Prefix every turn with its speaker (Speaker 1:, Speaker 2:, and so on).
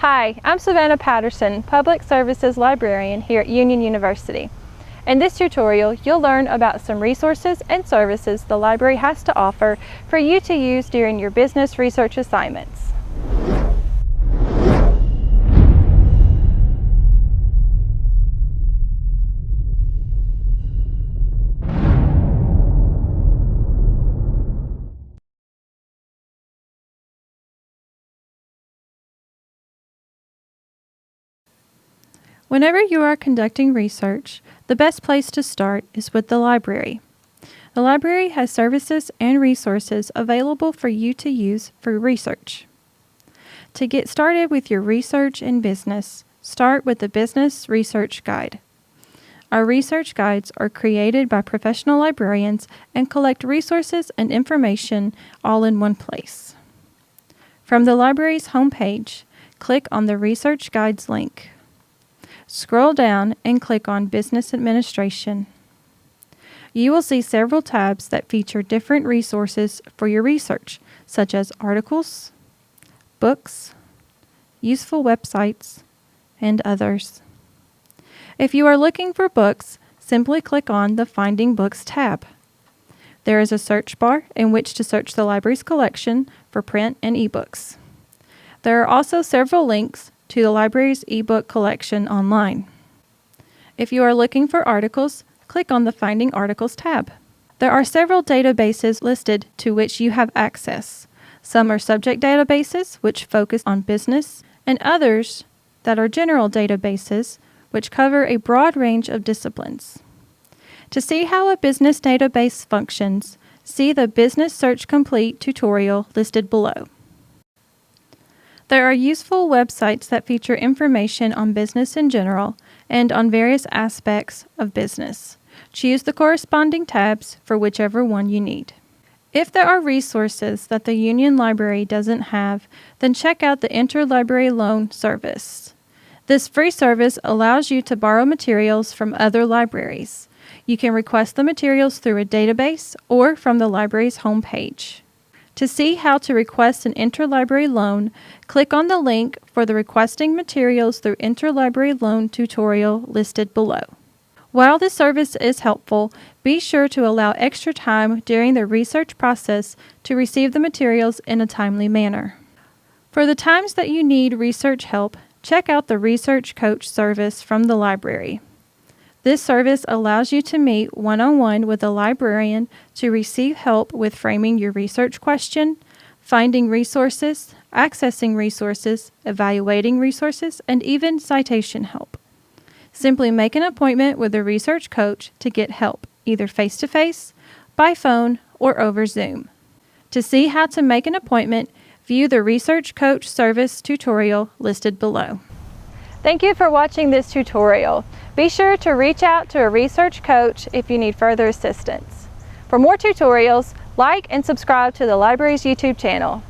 Speaker 1: Hi, I'm Savannah Patterson, Public Services Librarian here at Union University. In this tutorial, you'll learn about some resources and services the library has to offer for you to use during your business research assignments. Whenever you are conducting research, the best place to start is with the library. The library has services and resources available for you to use for research. To get started with your research in business, start with the Business Research Guide. Our research guides are created by professional librarians and collect resources and information all in one place. From the library's homepage, click on the Research Guides link. Scroll down and click on Business Administration. You will see several tabs that feature different resources for your research, such as articles, books, useful websites, and others. If you are looking for books, simply click on the Finding Books tab. There is a search bar in which to search the library's collection for print and ebooks. There are also several links to the library's ebook collection online. If you are looking for articles, click on the Finding Articles tab. There are several databases listed to which you have access. Some are subject databases, which focus on business, and others that are general databases, which cover a broad range of disciplines. To see how a business database functions, see the Business Search Complete tutorial listed below. There are useful websites that feature information on business in general and on various aspects of business. Choose the corresponding tabs for whichever one you need. If there are resources that the Union Library doesn't have, then check out the Interlibrary Loan service. This free service allows you to borrow materials from other libraries. You can request the materials through a database or from the library's homepage. To see how to request an interlibrary loan, click on the link for the Requesting Materials through Interlibrary Loan tutorial listed below. While this service is helpful, be sure to allow extra time during the research process to receive the materials in a timely manner. For the times that you need research help, check out the Research Coach service from the library. This service allows you to meet one-on-one with a librarian to receive help with framing your research question, finding resources, accessing resources, evaluating resources, and even citation help. Simply make an appointment with a research coach to get help, either face-to-face, by phone, or over Zoom. To see how to make an appointment, view the Research Coach service tutorial listed below. Thank you for watching this tutorial. Be sure to reach out to a research coach if you need further assistance. For more tutorials, like and subscribe to the library's YouTube channel.